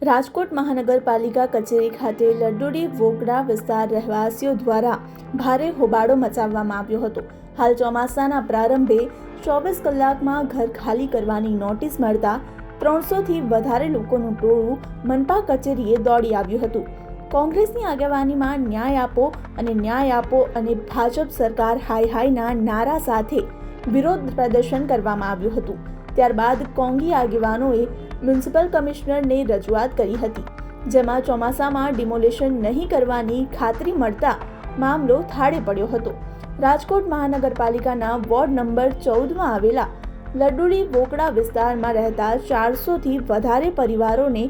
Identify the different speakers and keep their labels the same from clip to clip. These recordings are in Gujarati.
Speaker 1: રાજકોટ મહાનગરપાલિકા કચેરી ખાતે લડ્ડુડી વોકડા વિસ્તાર રહેવાસીઓ દ્વારા ભારે હોબાળો મચાવવામાં આવ્યો હતો। હાલ ચોમાસાના પ્રારંભે 24 કલાકમાં ઘર ખાલી કરવાની નોટિસ મળતા 300થી વધારે લોકોનું ટોળું મનપા કચેરીએ દોડી આવ્યું હતું। કોંગ્રેસની આગેવાનીમાં ન્યાય આપો અને ભાજપ સરકાર હાય હાયના નારા સાથે વિરોધ પ્રદર્શન કરવામાં આવ્યું હતું। ત્યારબાદ કોંગી આગેવાનોએ મ્યુનિસિપલ કમિશનરને રજૂઆત કરી હતી, જેમાં ચોમાસામાં ડિમોલેશન નહીં કરવાની ખાતરી મળતા મામલો થાળે પડ્યો હતો। રાજકોટ મહાનગરપાલિકાના વોર્ડ નંબર 14માં આવેલા લડ્ડુડી વોકડા વિસ્તારમાં રહેતા 400થી વધારે પરિવારોને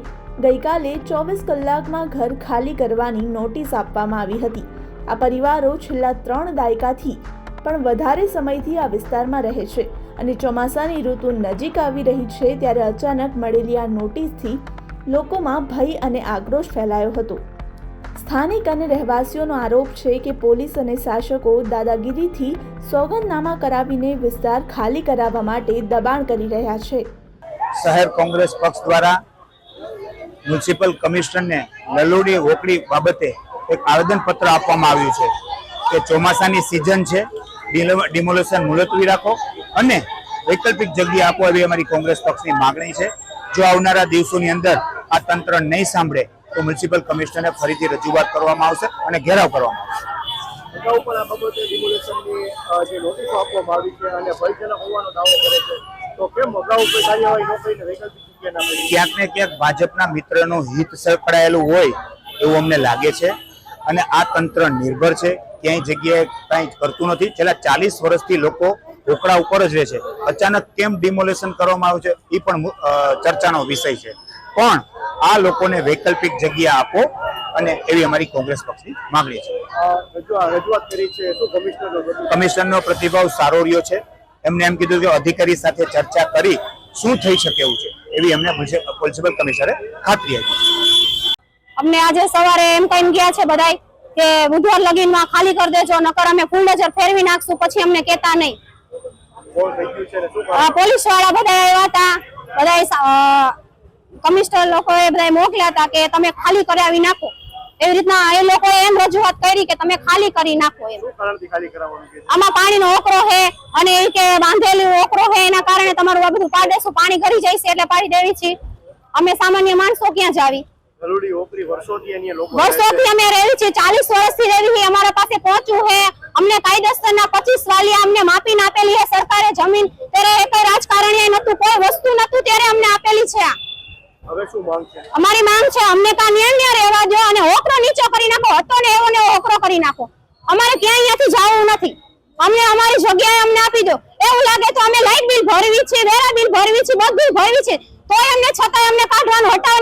Speaker 1: ગઈકાલે 24 કલાકમાં ઘર ખાલી કરવાની નોટિસ આપવામાં આવી હતી। આ પરિવારો છેલ્લા 3 દાયકાથી પણ વધારે સમયથી આ વિસ્તારમાં રહે છે અને ચોમાસાની ઋતુ નજીક આવી રહી છે ત્યારે અચાનક મળેલી આ નોટિસથી લોકોમાં ભય અને આક્રોશ ફેલાયો હતો। સ્થાનિક અને રહેવાસીઓનો આરોપ છે કે પોલીસ અને શાસકો દાદાગીરીથી સોગંદનામા કરાવીને વિસ્તાર ખાલી કરાવવા માટે દબાણ કરી રહ્યા છે।
Speaker 2: શહેર કોંગ્રેસ પક્ષ દ્વારા મ્યુનિસિપલ કમિશનરને લડ્ડુડી વોકડી બાબતે એક આવેદનપત્ર આપવામાં આવ્યું છે કે ચોમાસાની સિઝન છે, ડિમોલેશન મુલતવી રાખો અને વૈકલ્પિક જગ્યા આપો, એવી અમારી કોંગ્રેસ પક્ષની માગણી છે। જો આવનારા દિવસોની અંદર આ તંત્ર નહીં સાંભળે તો મ્યુનિસિપલ કમિશનરને ફરીથી રજૂઆત કરવામાં આવશે અને ઘેરાવ કરવામાં આવશે।
Speaker 3: અગાઉ પણ આ બાબતે ડિમોલેશનની જે નોટિસો આપવામાં આવી છે અને ભયજનક હોવાનો દાવો કરે છે, તો કેમ અગાઉ કોઈ કાર્યવાહી ન કરીને વૈકલ્પિક જગ્યા ના મળી?
Speaker 2: ક્યાંક ને ક્યાંક ભાજપના મિત્રનું હિત સંકળાયેલું હોય એવું અમને લાગે છે અને આ તંત્ર નિર્ભર છે, ક્યાંય જગ્યાએ કાંઈ કરતું નથી। છેલ્લા 40 વર્ષથી લોકો વોકડા ઉપર જ રહે છે, અચાનક કેમ ડિમોલેશન કરવામાં આવ્યું છે એ પણ ચર્ચાનો વિષય છે, પણ આ લોકોને વૈકલ્પિક જગ્યા આપો અને એવી અમારી કોંગ્રેસ પક્ષની માંગણી છે।
Speaker 3: રજૂઆત કરી છે, શું
Speaker 2: કમિશનરનો પ્રતિભાવ સારો રહ્યો છે। એમને એમ કીધું કે અધિકારી સાથે ચર્ચા કરી શું થઈ શકે એવું છે એવી એમને મ્યુનિસિપલ કમિશનરે ખાતરી આપી।
Speaker 4: અમને આજે સવારે એમ કહીને ગયા છે બધાય કે બુધવાર લગીનમાં ખાલી કરી દેજો, નકર અમે ફૂલ નજર ફેરવી નાખશું, પછી અમને કહેતા નહીં। પોલીસ વાળા બધા આવ્યા હતા, બધા કમિશનર લોકોએ બધા મોકલ્યા હતા કે તમે ખાલી કરાવી નાખો, એવી રીતના એ લોકોએ એમ રજૂઆત કરી કે તમે ખાલી કરી નાખો। આમાં પાણીનો ઓકરો છે અને એ કે બાંધેલું ઓકરો છે, એના કારણે તમારું આ બધું પાડી દેશું, પાણી ઘરી જાય છે એટલે પાડી દેવી છે। અમે સામાન્ય માણસો ક્યાં જાવી? વર્ષોથી અમે રહેવી છીએ, 40 વર્ષથી રહેવી છે, અમારા પાસે પહોંચવું છે। અમને કાયદેસરના 25 વાલિયા અમને માપીને આપેલી છે સરકારે જમીન, ત્યારે કઈ રાજકારણીય નતું, કોઈ વસ્તુ નતું, ત્યારે અમને આપેલી છે।
Speaker 3: હવે શું માંગ છે? અમારી
Speaker 4: માંગ છે અમને કા ન્યાય રહેવા દો અને ઓકરો નીચો કરી નાખો, હતો ને એવો ને ઓકરો કરી નાખો। અમારે ક્યાંય અહીંયાથી જવું નથી, અમને અમારી જગ્યાએ અમને આપી દો। એવું લાગે તો અમે લાઇટ બિલ ભરવી છે, વેરા બિલ ભરવી છે, બધું ભરવી છે, તોય અમને છતાંય અમને કાઢવાનું હટાવી